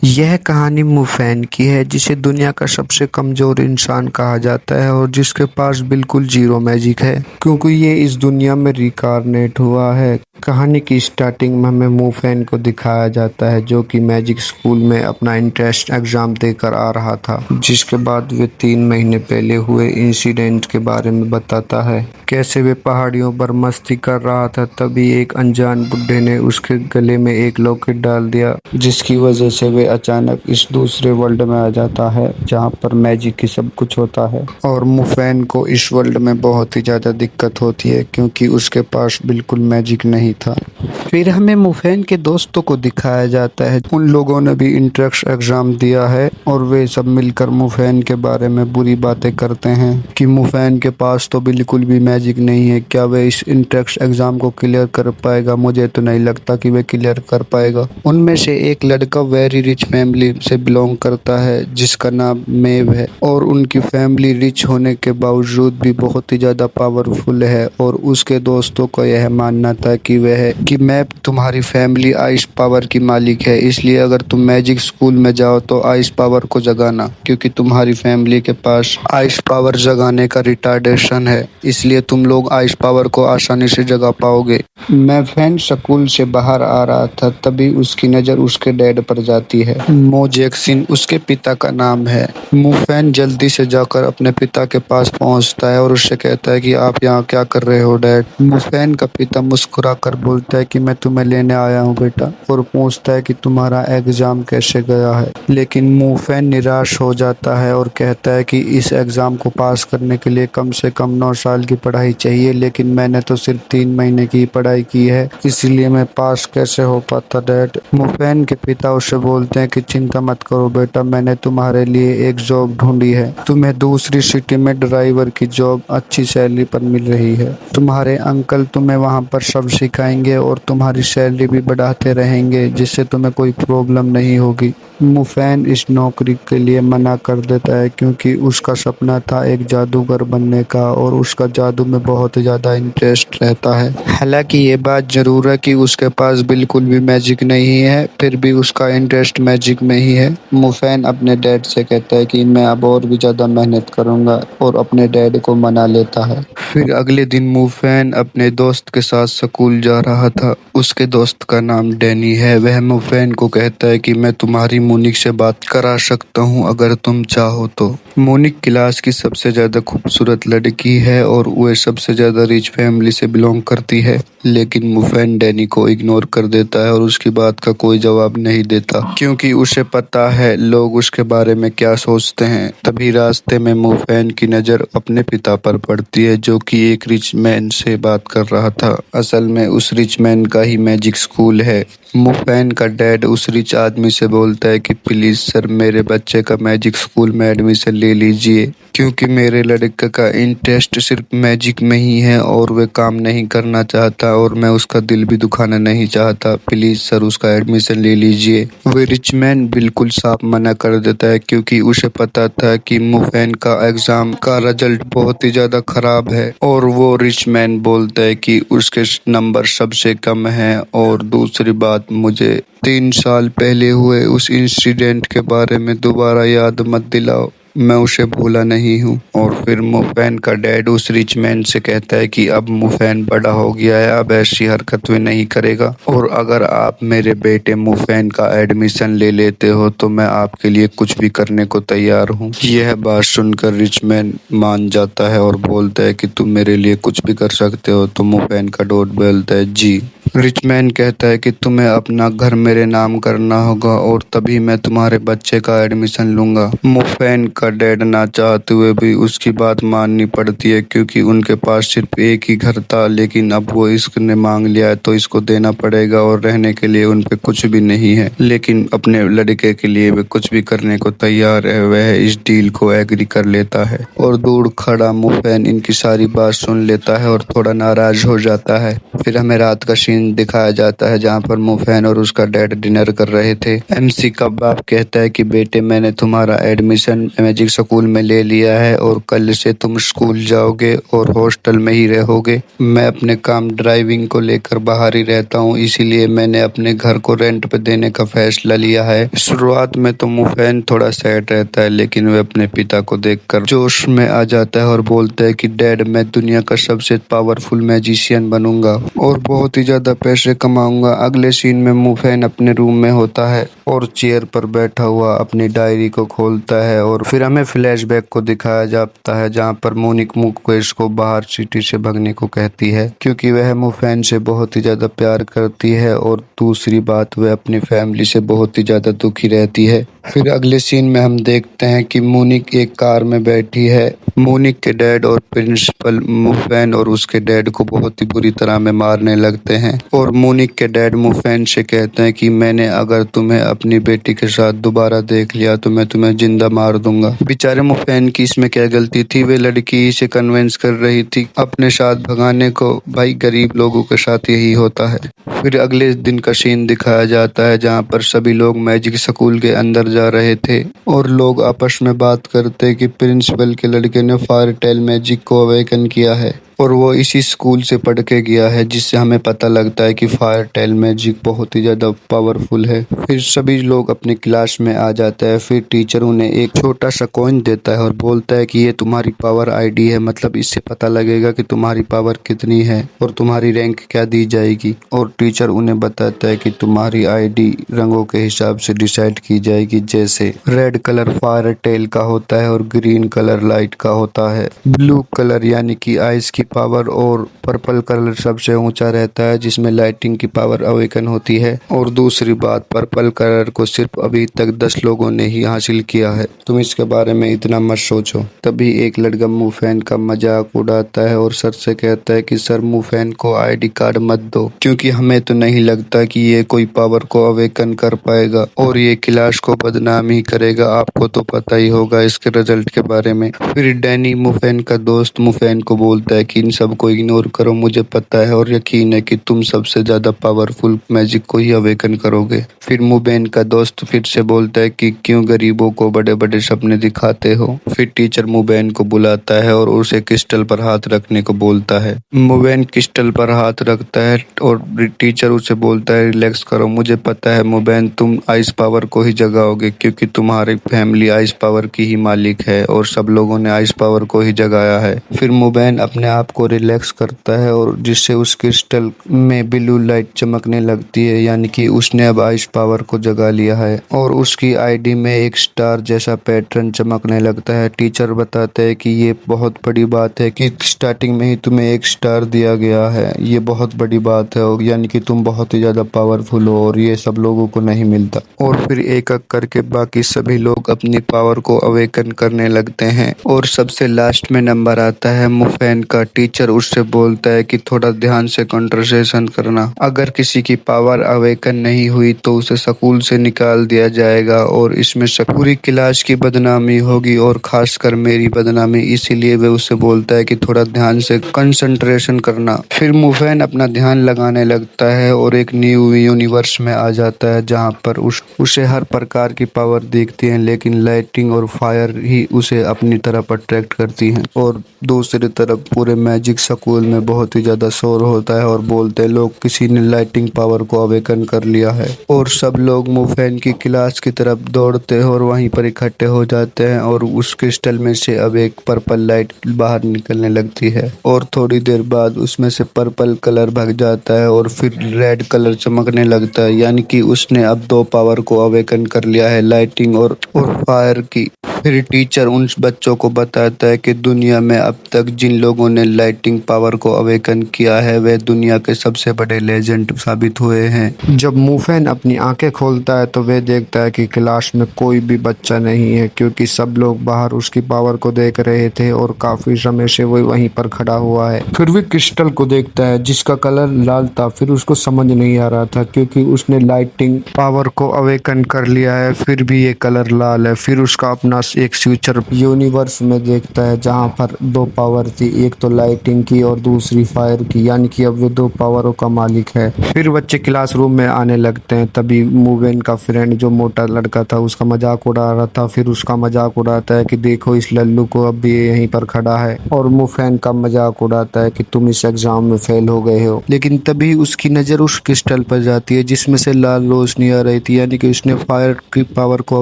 यह कहानी मुफैन की है, जिसे दुनिया का सबसे कमजोर इंसान कहा जाता है और जिसके पास बिल्कुल जीरो मैजिक है, क्योंकि ये इस दुनिया में रिकारनेट हुआ है। कहानी की स्टार्टिंग में हमें मुफैन को दिखाया जाता है, जो कि मैजिक स्कूल में अपना इंट्रेंस एग्जाम देकर आ रहा था, जिसके बाद वे 3 महीने पहले हुए इंसिडेंट के बारे में बताता है। कैसे वे पहाड़ियों पर मस्ती कर रहा था, तभी एक अनजान बुड्ढे ने उसके गले में एक लॉकेट डाल दिया, जिसकी वजह से वे अचानक इस दूसरे वर्ल्ड में आ जाता है, जहाँ पर मैजिक ही सब कुछ होता है। और मुफैन को इस वर्ल्ड में बहुत ही ज़्यादा दिक्कत होती है, क्योंकि उसके पास बिल्कुल मैजिक नहीं था। फिर हमें मुफैन के दोस्तों को दिखाया जाता है। उन लोगों ने भी इंट्रेंस एग्जाम दिया है और वे सब मिलकर मुफैन के बारे में बुरी बातें करते हैं कि मुफैन के पास तो बिल्कुल भी मैजिक नहीं है, क्या वे इस इंट्रेंस एग्जाम को क्लियर कर पाएगा? मुझे तो नहीं लगता कि वे क्लियर कर पाएगा। उनमें से एक लड़का वेरी रिच फैमिली से बिलोंग करता है, जिसका नाम मेव है, और उनकी फैमिली रिच होने के बावजूद भी बहुत ही ज़्यादा पावरफुल है। और उसके दोस्तों को यह मानना था कि मेव, तुम्हारी फैमिली आइस पावर की मालिक है, इसलिए अगर तुम मैजिक स्कूल में जाओ तो आइस पावर को जगाना, क्योंकि तुम्हारी फैमिली के पास आइस पावर जगाने का रिटार्डेशन है, इसलिए तुम लोग आइस पावर को आसानी से जगा पाओगे। मैफेन स्कूल से बाहर आ रहा था, तभी उसकी नज़र उसके डैड पर जाती है। मो जैक्सन उसके पिता का नाम है। मुफैन जल्दी से जाकर अपने पिता के पास पहुंचता है और उससे कहता है कि आप यहाँ क्या कर रहे हो डैड? मुफैन का पिता मुस्कुरा कर बोलता है कि मैं तुम्हें लेने आया हूँ बेटा, और पूछता है कि तुम्हारा एग्जाम कैसे गया है। लेकिन मुफैन निराश हो जाता है और कहता है कि इस एग्जाम को पास करने के लिए कम से कम 9 साल की पढ़ाई चाहिए, लेकिन मैंने तो सिर्फ 3 महीने की पढ़ाई की है, इसलिए मैं पास कैसे हो पाता डैड? मुफैन के पिता उससे बोलते हैं कि चिंता मत करो बेटा, मैंने तुम्हारे लिए एक जॉब ढूंढी है। तुम्हें दूसरी सिटी में ड्राइवर की जॉब अच्छी सैलरी पर मिल रही है। तुम्हारे अंकल तुम्हें वहां पर सब सिखाएंगे और तुम्हारी सैलरी भी बढ़ाते रहेंगे, जिससे तुम्हें कोई प्रॉब्लम नहीं होगी। मुफैन इस नौकरी के लिए मना कर देता है, क्योंकि उसका सपना था एक जादूगर बनने का और उसका जादू में बहुत ज़्यादा इंटरेस्ट रहता है। हालांकि ये बात ज़रूर है कि उसके पास बिल्कुल भी मैजिक नहीं है, फिर भी उसका इंटरेस्ट मैजिक में ही है। मुफैन अपने डैड से कहता है कि मैं अब और भी ज़्यादा मेहनत करूँगा, और अपने डैड को मना लेता है। फिर अगले दिन मुफैन अपने दोस्त के साथ स्कूल जा रहा था। उसके दोस्त का नाम डैनी है। वह मुफैन को कहता है कि मैं तुम्हारी मोनिक से बात करा सकता हूँ अगर तुम चाहो तो। मोनिक क्लास की सबसे ज़्यादा खूबसूरत लड़की है और वह सबसे ज़्यादा रिच फैमिली से बिलोंग करती है, लेकिन मुफैन डैनी को इग्नोर कर देता है और उसकी बात का कोई जवाब नहीं देता, क्योंकि उसे पता है लोग उसके बारे में क्या सोचते हैं। तभी रास्ते में मुफैन की नज़र अपने पिता पर पड़ती है, जो कि एक रिच मैन से बात कर रहा था। असल में उस रिच मैन का ही मैजिक स्कूल है। मुफैन का डैड उस रिच आदमी से बोलता है कि प्लीज़ सर, मेरे बच्चे का मैजिक स्कूल में एडमिशन ले लीजिए, क्योंकि मेरे लड़के का इंटरेस्ट सिर्फ मैजिक में ही है और वह काम नहीं करना चाहता, और मैं उसका दिल भी दुखाना नहीं चाहता। प्लीज़ सर, उसका एडमिशन ले लीजिए। वह रिच मैन बिल्कुल साफ मना कर देता है, क्योंकि उसे पता था कि मुफैन का एग्ज़ाम का रिजल्ट बहुत ही ज़्यादा ख़राब है, और वो रिच मैन बोलता है कि उसके नंबर सबसे कम हैं। और दूसरी बात, मुझे 3 साल पहले हुए उस इंसिडेंट के बारे में दोबारा याद मत दिलाओ, मैं उसे भूला नहीं हूँ। और फिर मुफैन का डैड उस रिच मैन से कहता है कि अब मुफैन बड़ा हो गया है, अब ऐसी हरकत में नहीं करेगा, और अगर आप मेरे बेटे मुफैन का एडमिशन ले लेते हो तो मैं आपके लिए कुछ भी करने को तैयार हूँ। यह बात सुनकर रिच मैन मान जाता है और बोलता है कि तुम मेरे लिए कुछ भी कर सकते हो। तो मुफैन का डॉट बोलता है जी। रिच मैन कहता है कि तुम्हें अपना घर मेरे नाम करना होगा और तभी मैं तुम्हारे बच्चे का एडमिशन लूंगा। मुफैन का डैड ना चाहते हुए भी उसकी बात माननी पड़ती है, क्योंकि उनके पास सिर्फ एक ही घर था, लेकिन अब वो इसने मांग लिया है तो इसको देना पड़ेगा, और रहने के लिए उन पे कुछ भी नहीं है। लेकिन अपने लड़के के लिए वे कुछ भी करने को तैयार है। वह इस डील को एग्री कर लेता है, और दूर खड़ा मुफैन इनकी सारी बात सुन लेता है और थोड़ा नाराज हो जाता है। फिर हमें रात का सीन सीन दिखाया जाता है जहाँ पर मुफैन और उसका डैड डिनर कर रहे थे। एमसी का बाप कहता है कि बेटे मैंने तुम्हारा एडमिशन मैजिक स्कूल में ले लिया है और कल से तुम स्कूल जाओगे और हॉस्टल में ही रहोगे। मैं अपने काम ड्राइविंग को लेकर बाहर ही रहता हूँ, इसीलिए मैंने अपने घर को रेंट पे देने का फैसला लिया है। शुरुआत में तो मुफैन थोड़ा सैड रहता है, लेकिन वह अपने पिता को देखकर जोश में आ जाता है और बोलता है कि डैड मैं दुनिया का सबसे पावरफुल मैजिशियन बनूंगा और बहुत ही ज्यादा पैसे कमाऊंगा। अगले सीन में मुफैन अपने रूम में होता है और चेयर पर बैठा हुआ अपनी डायरी को खोलता है और फिर हमें फ्लैशबैक को दिखाया जाता है जहाँ पर मोनिक मुकेश को बाहर सिटी से भागने को कहती है क्योंकि वह मुफैन से बहुत ही ज्यादा प्यार करती है और दूसरी बात वह अपनी फैमिली से बहुत ही ज्यादा दुखी रहती है। फिर अगले सीन में हम देखते हैं कि मोनिक एक कार में बैठी है। मोनिक के डैड और प्रिंसिपल मुफैन और उसके डैड को बहुत ही बुरी तरह में मारने लगते हैं और मोनिक के डैड मुफैन से कहते हैं कि मैंने अगर तुम्हें अपनी बेटी के साथ दोबारा देख लिया तो मैं तुम्हें जिंदा मार दूंगा। बेचारे मुफैन की इसमें क्या गलती थी, वे लड़की इसे कन्विंस कर रही थी अपने साथ भगाने को। भाई गरीब लोगों के साथ यही होता है। फिर अगले दिन का सीन दिखाया जाता है जहाँ पर सभी लोग मैजिक स्कूल के अंदर जा रहे थे और लोग आपस में बात करते कि प्रिंसिपल के लड़के ने फायर टेल मैजिक को अवेकन किया है और वो इसी स्कूल से पढ़ के गया है, जिससे हमें पता लगता है कि फायर टेल मैजिक बहुत ही ज़्यादा पावरफुल है। फिर सभी लोग अपनी क्लास में आ जाते हैं। फिर टीचर उन्हें एक छोटा सा कॉइन देता है और बोलता है कि ये तुम्हारी पावर आईडी है, मतलब इससे पता लगेगा कि तुम्हारी पावर कितनी है और तुम्हारी रैंक क्या दी जाएगी। और टीचर उन्हें बताता है कि तुम्हारी आईडी रंगों के हिसाब से डिसाइड की जाएगी, जैसे रेड कलर फायर टेल का होता है और ग्रीन कलर लाइट का होता है। ब्लू कलर यानी कि आइस की पावर और पर्पल कलर सबसे ऊंचा रहता है जिसमें लाइटिंग की पावर अवेकन होती है। और दूसरी बात, पर्पल कलर को सिर्फ अभी तक 10 लोगों ने ही हासिल किया है, तुम इसके बारे में इतना मत सोचो। तभी एक लड़का मुफैन का मजाक उड़ाता है और सर से कहता है कि सर मुफैन को आईडी कार्ड मत दो क्योंकि हमें तो नहीं लगता कि ये कोई पावर को अवेकन कर पाएगा और ये क्लास को बदनाम ही करेगा। आपको तो पता ही होगा इसके रिजल्ट के बारे में। फिर डैनी मुफैन का दोस्त मुफैन को बोलता है कि इन सबको इग्नोर करो, मुझे पता है और यकीन है कि तुम सबसे ज्यादा पावरफुल मैजिक को ही अवेकन करोगे। फिर मुबैन का दोस्त फिर से बोलता है कि क्यों गरीबों को बड़े बड़े सपने दिखाते हो। फिर टीचर मुबैन को बुलाता है और उसे क्रिस्टल पर हाथ रखने को बोलता है। मुबैन क्रिस्टल पर हाथ रखता है और टीचर उसे बोलता है रिलैक्स करो, मुझे पता है मुबैन तुम आइस पावर को ही जगाओगे क्योंकि तुम्हारी फैमिली आइस पावर की ही मालिक है और सब लोगों ने आइस पावर को ही जगाया है। फिर मुबैन अपने आप को रिलैक्स करता है और जिससे उस क्रिस्टल में ब्लू लाइट चमकने लगती है, यानी कि उसने अब आइस पावर को जगा लिया है और उसकी आईडी में एक स्टार जैसा पैटर्न चमकने लगता है। टीचर बताते हैं कि ये बहुत बड़ी बात है कि स्टार्टिंग में ही तुम्हें एक स्टार दिया गया है, ये बहुत बड़ी बात है और यानी कि तुम बहुत ही ज्यादा पावरफुल हो और ये सब लोगों को नहीं मिलता। और फिर एक एक करके बाकी सभी लोग अपनी पावर को अवेकन करने लगते हैं और सबसे लास्ट में नंबर आता है मुफैन का। टीचर उससे बोलता है कि थोड़ा ध्यान से कंसंट्रेशन करना, अगर किसी की पावर अवेकन नहीं हुई तो उसे स्कूल से निकाल दिया जाएगा और इसमें पूरी क्लास की बदनामी होगी और खासकर मेरी बदनामी, इसीलिए वे उससे बोलता है कि थोड़ा ध्यान से कंसंट्रेशन करना। फिर मुफैन अपना ध्यान लगाने लगता है और एक न्यू यूनिवर्स में आ जाता है जहाँ पर उसे हर प्रकार की पावर दिखती है, लेकिन लाइटिंग और फायर ही उसे अपनी तरफ अट्रैक्ट करती हैं। और दूसरी तरफ पूरे मैजिक स्कूल में बहुत ही ज्यादा शोर होता है और बोलते लोग किसी ने लाइटिंग पावर को अवेकन कर लिया है और सब लोग मुफैन की क्लास की तरफ दौड़ते हैं और वहीं पर इकट्ठे हो जाते हैं और उस क्रिस्टल में से अब एक पर्पल लाइट बाहर निकलने लगती है और थोड़ी देर बाद उसमें से पर्पल कलर भग जाता है और फिर रेड कलर चमकने लगता है, यानी कि उसने अब 2 पावर को अवेकन कर लिया है, लाइटिंग और फायर की। फिर टीचर उन बच्चों को बताता है कि दुनिया में अब तक जिन लोगों ने लाइटिंग पावर को अवेकन किया है वे दुनिया के सबसे बड़े लेजेंड साबित हुए हैं। जब मुफैन अपनी आंखें खोलता है तो वे देखता है कि क्लास में कोई भी बच्चा नहीं है क्योंकि सब लोग बाहर उसकी पावर को देख रहे थे और काफी समय से वो वहीं पर खड़ा हुआ है। फिर भी क्रिस्टल को देखता है जिसका कलर लाल था। फिर उसको समझ नहीं आ रहा था क्योंकि उसने लाइटिंग पावर को अवेकन कर लिया है, फिर भी ये कलर लाल है। फिर उसका अपना एक फ्यूचर यूनिवर्स में देखता है जहाँ पर दो पावर थी, एक तो लाइटिंग की और दूसरी फायर की, यानी कि अब वो दो पावरों का मालिक है। फिर बच्चे क्लासरूम में आने लगते हैं, तभी मूवेन का फ्रेंड जो मोटा लड़का था उसका मजाक उड़ा रहा था। फिर उसका मजाक उड़ाता है कि देखो इस लल्लू को, अब भी ये यहीं पर खड़ा है, और मुफैन का मजाक उड़ाता है कि तुम इस एग्जाम में फेल हो गए हो। लेकिन तभी उसकी नज़र उस क्रिस्टल पर जाती है जिसमें से लाल रोशनी आ रही थी, यानी कि उसने फायर की पावर को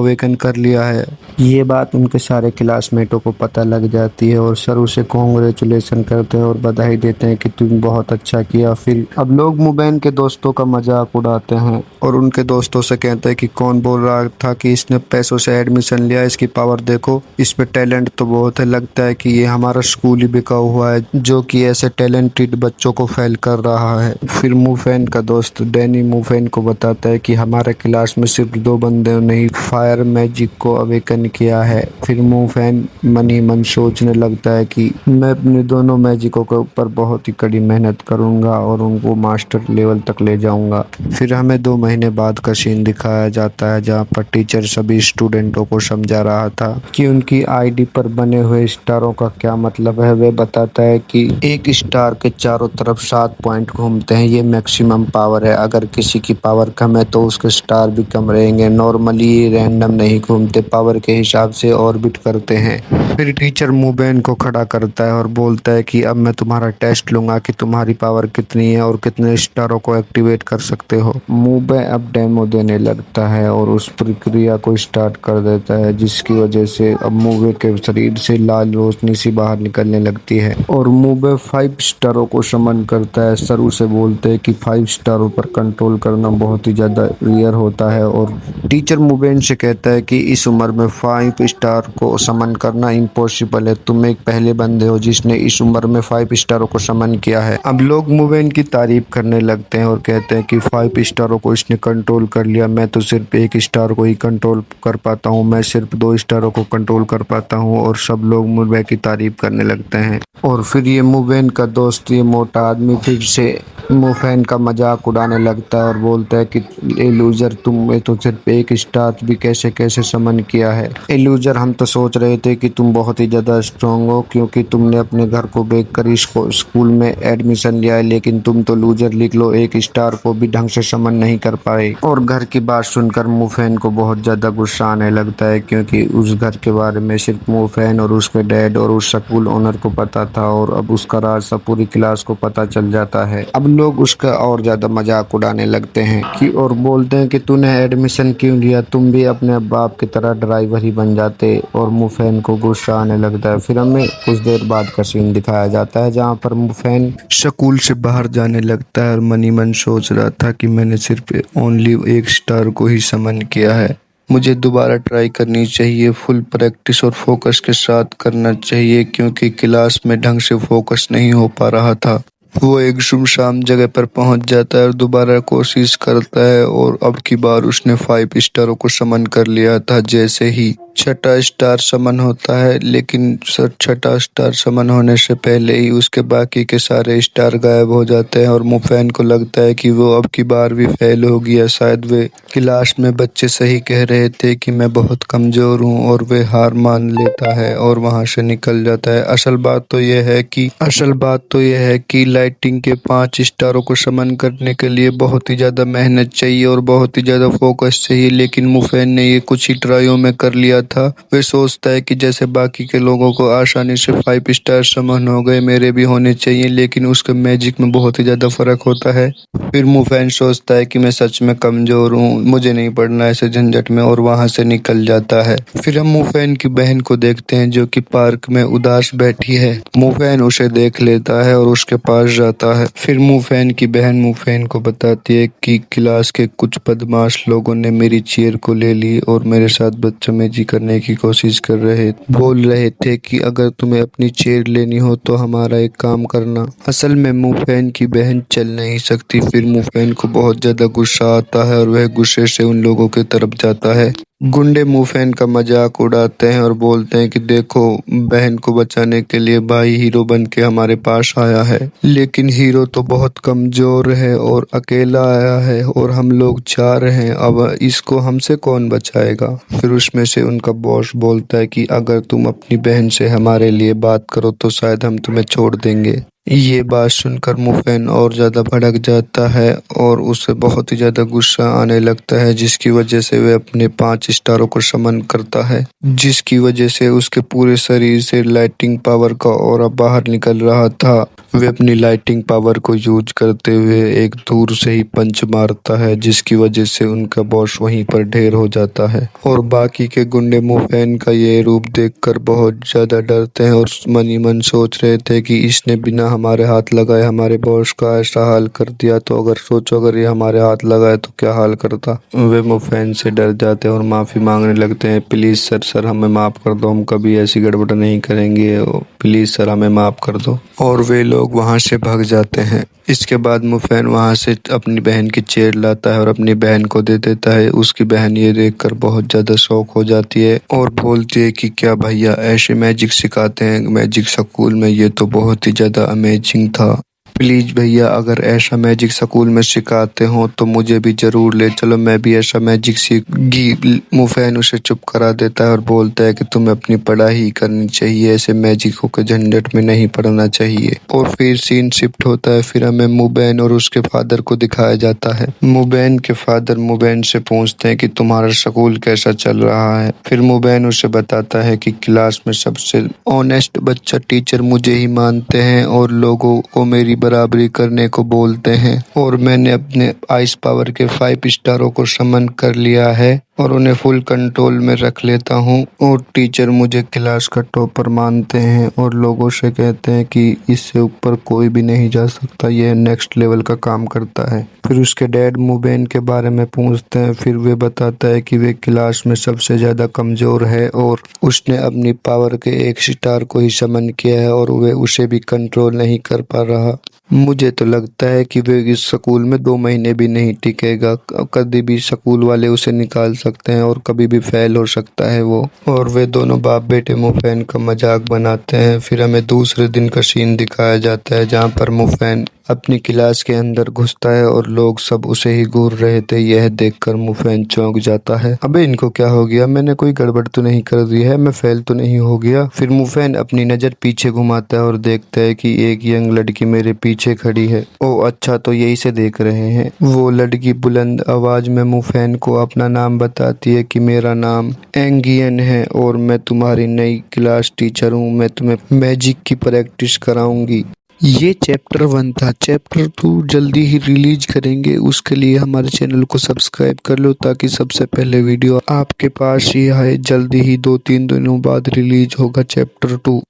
अवेकन कर लिया है। ये बात उनके सारे क्लासमेटों को पता लग जाती है और सर उसे कॉन्ग्रेचुलेसन करते हैं और बधाई देते हैं कि तुम बहुत अच्छा किया। फिर अब लोग मुबैन के दोस्तों का मजाक उड़ाते हैं और उनके दोस्तों से कहते हैं कि कौन बोल रहा था कि इसने पैसों से एडमिशन लिया, इसकी पावर देखो, इस पे टैलेंट तो बहुत है, लगता है कि ये हमारा स्कूल ही बिका हुआ है जो कि ऐसे टैलेंटेड बच्चों को फेल कर रहा है। फिर मुफैन का दोस्त डैनी मुफैन को बताता है कि हमारे क्लास में सिर्फ दो बंदे नहीं फायर मैजिक को अवेकन किया है। फिर मुफैन मन ही मन सोचने लगता है कि मैं अपने दोनों मैजिकों के ऊपर बहुत ही कड़ी मेहनत करूंगा और उनको मास्टर लेवल तक ले जाऊंगा। फिर हमें 2 महीने बाद का सीन दिखाया जाता है जहाँ पर टीचर सभी स्टूडेंटों को समझा रहा था कि उनकी आईडी पर बने हुए स्टारों का क्या मतलब है। वे बताता है कि एक स्टार के चारों तरफ 7 पॉइंट घूमते हैं, ये मैक्सिमम पावर है। अगर किसी की पावर कम है तो उसके स्टार भी कम रहेंगे। नॉर्मली रैंडम नहीं घूमते, पावर के हिसाब से ऑर्बिट करते हैं। फिर टीचर मुबैन को खड़ा करता है और बोलता है कि अब मैं तुम्हारा टेस्ट लूंगा कि तुम्हारी पावर कितनी है और कितने स्टारों को एक्टिवेट कर सकते हो। मुबैन अब डेमो देने लगता है और उस प्रक्रिया को स्टार्ट कर देता है, जिसकी वजह से अब मुबे के शरीर से लाल रोशनी सी बाहर निकलने लगती है और मुबे 5 स्टारों को समन करता है। सर उसे बोलते हैं कि 5 स्टारों पर कंट्रोल करना बहुत ही ज़्यादा रेयर होता है और टीचर मुबैन से कहता है कि इस उम्र में 5 स्टार को समन करना इम्पॉसिबल है। तुम एक पहले बंदे हो जिसने इस उम्र में 5 स्टारों को समन किया है। अब लोग मुबैन की तारीफ करने लगते हैं और कहते हैं कि 5 स्टारों को इसने कंट्रोल कर लिया, मैं तो सिर्फ 1 स्टार को ही कंट्रोल कर पाता हूँ, मैं सिर्फ 2 स्टारों को कंट्रोल कर पाता हूँ। और सब लोग मुबैन की तारीफ करने लगते हैं और फिर ये मुबैन का दोस्त ये मोटा आदमी फिर से मुफैन का मजाक उड़ाने लगता है और बोलता है कि ए लूजर, तुमने तो सिर्फ 1 स्टार भी कैसे कैसे समन किया है। ए लूजर, हम तो सोच रहे थे कि तुम बहुत ही ज़्यादा स्ट्रांग हो क्योंकि तुमने अपने घर को बेचकर इसको स्कूल में एडमिशन लिया है, लेकिन तुम तो लूजर लिख लो, 1 स्टार को भी ढंग से समन नहीं कर पाए। और घर की बात सुनकर मुफैन को बहुत ज़्यादा गुस्सा आने लगता है क्योंकि उस घर के बारे में सिर्फ मुफैन और उसके डैड और उस स्कूल ओनर को पता था और अब उसका राज सब पूरी क्लास को पता चल जाता है। अब लोग उसका और ज़्यादा मजाक उड़ाने लगते हैं कि और बोलते हैं कि तूने एडमिशन क्यों लिया, तुम भी अपने बाप की तरह ड्राइवर ही बन जाते। और मुफैन को गुस्सा आने लगता है। फिर हमें कुछ देर बाद का सीन दिखाया जाता है जहाँ पर मुफैन स्कूल से बाहर जाने लगता है और मन ही मन सोच रहा था कि मैंने सिर्फ ओनली 1 स्टार को ही समन किया है, मुझे दोबारा ट्राई करनी चाहिए, फुल प्रैक्टिस और फोकस के साथ करना चाहिए क्योंकि क्लास में ढंग से फोकस नहीं हो पा रहा था। वो एक सुनसान जगह पर पहुंच जाता है और दोबारा कोशिश करता है और अब की बार उसने 5 स्टारों को समन कर लिया था। जैसे ही 6ठा स्टार समन होता है, लेकिन 6ठा स्टार समन होने से पहले ही उसके बाकी के सारे स्टार गायब हो जाते हैं और मुफैन को लगता है कि वो अब की बार भी फेल हो गया। शायद वे क्लास में बच्चे सही कह रहे थे कि मैं बहुत कमजोर हूँ और वे हार मान लेता है और वहां से निकल जाता है। असल बात तो यह है कि लाइटिंग के 5 स्टारों को समन करने के लिए बहुत ही ज्यादा मेहनत चाहिए और बहुत ही ज्यादा फोकस चाहिए, लेकिन मुफैन ने ये कुछ ही ट्राइयों में कर लिया था। वे सोचता है कि जैसे बाकी के लोगों को आसानी से 5 स्टार समन हो गए, मेरे भी होने चाहिए, लेकिन उसके मैजिक में बहुत ही ज्यादा फर्क होता है। फिर मुफैन सोचता है कि मैं सच में कमजोर हूँ, मुझे नहीं पड़ना ऐसे झंझट में, और वहां से निकल जाता है। फिर हम मुफैन की बहन को देखते हैं जो कि पार्क में उदास बैठी है। मुफैन उसे देख लेता है और उसके पास जाता है। फिर मुफैन की बहन मुफैन को बताती है कि क्लास के कुछ बदमाश लोगों ने मेरी चेयर को ले ली और मेरे साथ बदतमीजी करने की कोशिश बोल रहे थे कि अगर तुम्हें अपनी चेयर लेनी हो तो हमारा एक काम करना। असल में मुफैन की बहन चल नहीं सकती। फिर मुफैन को बहुत ज्यादा गुस्सा आता है और वह गुस्से से उन लोगों की तरफ जाता है गुंडे मुफैन का मजाक उड़ाते हैं और बोलते हैं कि देखो, बहन को बचाने के लिए भाई हीरो बन के हमारे पास आया है, लेकिन हीरो तो बहुत कमजोर है और अकेला आया है और हम लोग चार हैं, अब इसको हमसे कौन बचाएगा। फिर उसमें से उनका बॉस बोलता है कि अगर तुम अपनी बहन से हमारे लिए बात करो तो शायद हम तुम्हें छोड़ देंगे। ये बात सुनकर मुफैन और ज्यादा भड़क जाता है और उसे बहुत ही ज्यादा गुस्सा आने लगता है, जिसकी वजह से वह अपने 5 स्टारों को समन करता है, जिसकी वजह से उसके पूरे शरीर से लाइटिंग पावर का ऑरा बाहर निकल रहा था। वे अपनी लाइटिंग पावर को यूज करते हुए एक दूर से ही पंच मारता है, जिसकी वजह से उनका बॉस वहीं पर ढेर हो जाता है और बाकी के गुंडे मुफैन का ये रूप देखकर बहुत ज्यादा डरते हैं और मन ही मन सोच रहे थे कि इसने बिना हमारे हाथ लगाए हमारे बॉस का ऐसा हाल कर दिया, तो अगर सोचो अगर ये हमारे हाथ लगाए तो क्या हाल करता। वे मुफैन से डर जाते हैं और माफी मांगने लगते हैं, प्लीज सर हमें माफ कर दो, हम कभी ऐसी गड़बड़ नहीं करेंगे, प्लीज सर हमें माफ कर दो। और वे लोग वहां से भाग जाते हैं। इसके बाद मुफैन वहां से अपनी बहन की चेयर लाता है और अपनी बहन को दे देता है। उसकी बहन ये देखकर बहुत ज्यादा शौक हो जाती है और बोलती है कि क्या भैया ऐसे मैजिक सिखाते हैं मैजिक स्कूल में, ये तो बहुत ही ज्यादा अमेजिंग था, प्लीज भैया अगर ऐसा मैजिक स्कूल में सिखाते हो तो मुझे भी जरूर ले चलो, मैं भी ऐसा मैजिक सीखगी। मुफैन उसे चुप करा देता है और बोलता है कि तुम्हें अपनी पढ़ाई करनी चाहिए, ऐसे मैजिकों के झंझट में नहीं पढ़ना चाहिए। और फिर सीन शिफ्ट होता है, फिर हमें मुबैन और उसके फादर को दिखाया जाता है। मुबैन के फादर मुबैन से पूछते हैं कि तुम्हारा स्कूल कैसा चल रहा है। फिर मुबैन उसे बताता है कि क्लास में सबसे ऑनेस्ट बच्चा टीचर मुझे ही मानते हैं और लोगों को मेरी बराबरी करने को बोलते हैं, और मैंने अपने आइस पावर के 5 स्टारों को समन कर लिया है और उन्हें फुल कंट्रोल में रख लेता हूँ, और टीचर मुझे क्लास का टॉपर मानते हैं और लोगों से कहते हैं कि इससे ऊपर कोई भी नहीं जा सकता, यह नेक्स्ट लेवल का काम करता है। फिर उसके डैड मुबैन के बारे में पूछते हैं, फिर वे बताता है कि वे क्लास में सबसे ज्यादा कमजोर है और उसने अपनी पावर के 1 स्टार को ही समन किया है और वे उसे भी कंट्रोल नहीं कर पा रहा। मुझे तो लगता है कि वे इस स्कूल में 2 महीने भी नहीं टिकेगा, कभी भी स्कूल वाले उसे निकाल सकते हैं और कभी भी फेल हो सकता है वो। और वे दोनों बाप बेटे मुफैन का मजाक बनाते हैं। फिर हमें दूसरे दिन का सीन दिखाया जाता है, जहाँ पर मुफैन अपनी क्लास के अंदर घुसता है और लोग सब उसे ही घूर रहे थे। यह देखकर मुफैन चौंक जाता है, अबे इनको क्या हो गया, मैंने कोई गड़बड़ तो नहीं कर दी है, मैं फेल तो नहीं हो गया। फिर मुफैन अपनी नजर पीछे घुमाता है और देखता है कि एक यंग लड़की मेरे पीछे खड़ी है। ओ अच्छा, तो यही से देख रहे हैं। वो लड़की बुलंद आवाज में मुफैन को अपना नाम बताती है कि मेरा नाम एंगियन है और मैं तुम्हारी नई क्लास टीचर हूँ, मैं तुम्हें मैजिक की प्रैक्टिस कराऊंगी। ये चैप्टर 1 था। चैप्टर 2 जल्दी ही रिलीज करेंगे, उसके लिए हमारे चैनल को सब्सक्राइब कर लो ताकि सबसे पहले वीडियो आपके पास ही आए। जल्दी ही 2-3 दिनों बाद रिलीज होगा चैप्टर 2।